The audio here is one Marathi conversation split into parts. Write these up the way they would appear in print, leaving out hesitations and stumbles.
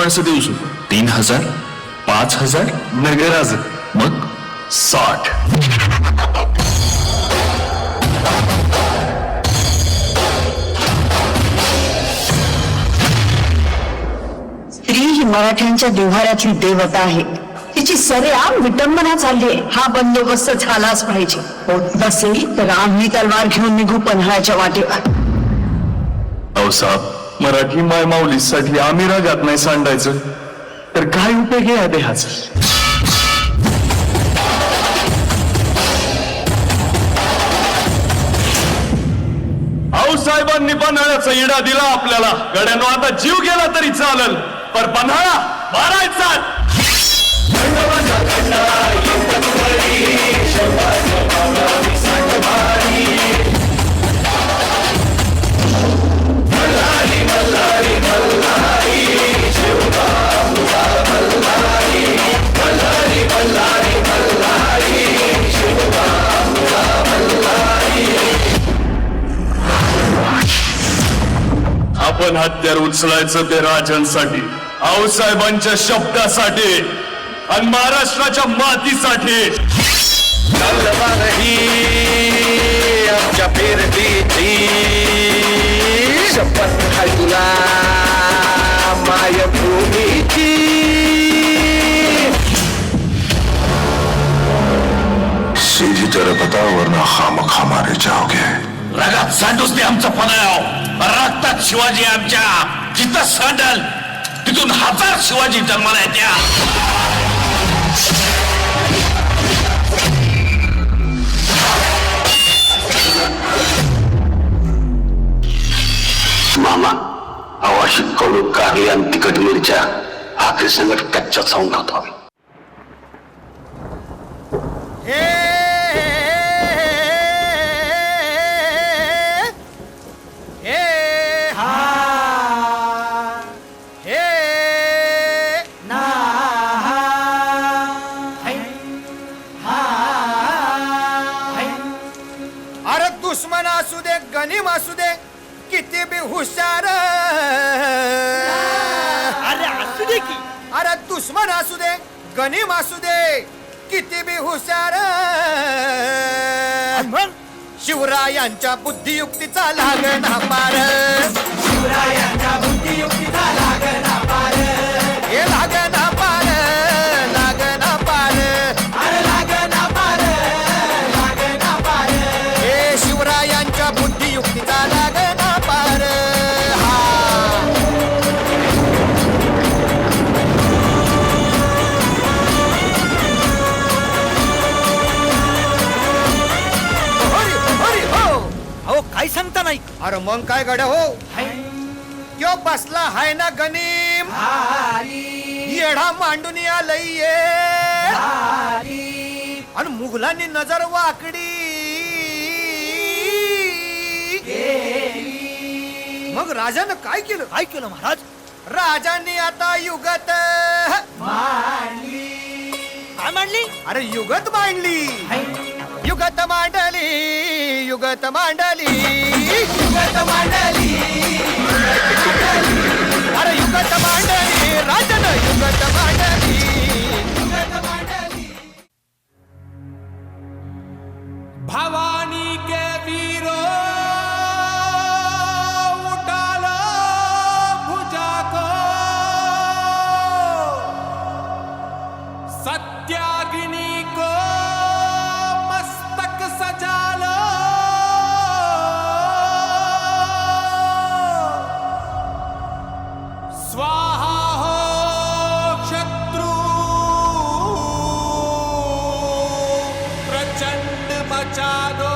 कसं देऊ शकतो? 3000, 5000 नगराज, मग 60. स्त्री ही मराठ्यांच्या देव्हाऱ्यातली देवता आहे. तिची सरेआम विटंबना चालली. हा बंदोबस्त झालाच पाहिजे. होत नसेल तर आम्ही तलवार घेऊन निघू पन्हाळ्याच्या वाटेवर. साहेब, मराठी माय माऊलीसाठी आम्ही रागात नाही सांडायचं तर काय उपयोग आहे देहाचा? साहेबांनी पन्हाळ्याचा इडा दिला आपल्याला. गड्यानो आता जीव गेला तरी चालल, पर पन्हाळा मारायचा. आपण हत्यार उचलायचं ते राजांसाठी, आऊसाहेबांच्या शब्दासाठी आणि महाराष्ट्राच्या मातीसाठी. आमच्या पेरडीची शपथ आहे तुला मायभूमीची. सीधी तरह बताओ वरना खामखा मारे जाओगे. रगात सांडूच दे आमचं पन्हाळ्याव. रक्तात शिवाजी आमच्या जिथं सांडल तिथून 1000 शिवाजी जन्माला येत्या. मामा आवाशी कडू कारली आणि तिखट मिरच्या भाकरी संगत कच्च्या चावून खातो आम्ही. दुश्मन असू दे गनीम असू दे किती बी हुशार. अरे असू दे की. अरे दुश्मन असू दे गनीम असू दे किती बी हुशार. शिवरायांच्या बुद्धियुक्तीचा लागना पार. शिवरायांच्या बुद्धियुक्तीचा लागना पार. हे लागना पार, लागना पार. अरे लागना पार, लागना पार. हे शिवरायांच्या बुद्धियुक्तीचा लागना पार. काय सांगता नाही. अरे मग काय गड्या हो. क्यो बसला हाय ना गनीम येढा मांडून आलय. आणि मुघलांनी नजर वाकडी. मग राजानं काय केलं. काय केलं महाराज. राजांनी आता युगत मांडली. काय मांडली. अरे युगत मांडली. युगत मांडली, युगत मांडली, युगत मांडली. अरे युगत मांडली राजन, युगत मांडली, युगत मांडली. भवानी के वीरो उठालो भुजा को. सत्याग्नि को सजालो. स्वाहा हो शत्रु प्रचंड मचा दो.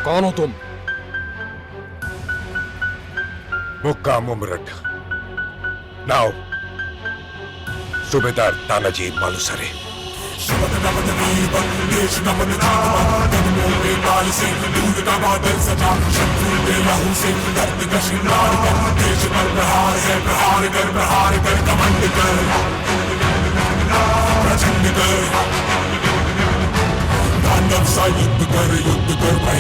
कौन हो तुम. मुक्का मुमरट. नाव सुबेदार तानाजी मालुसरे. नफसा युद्ध कर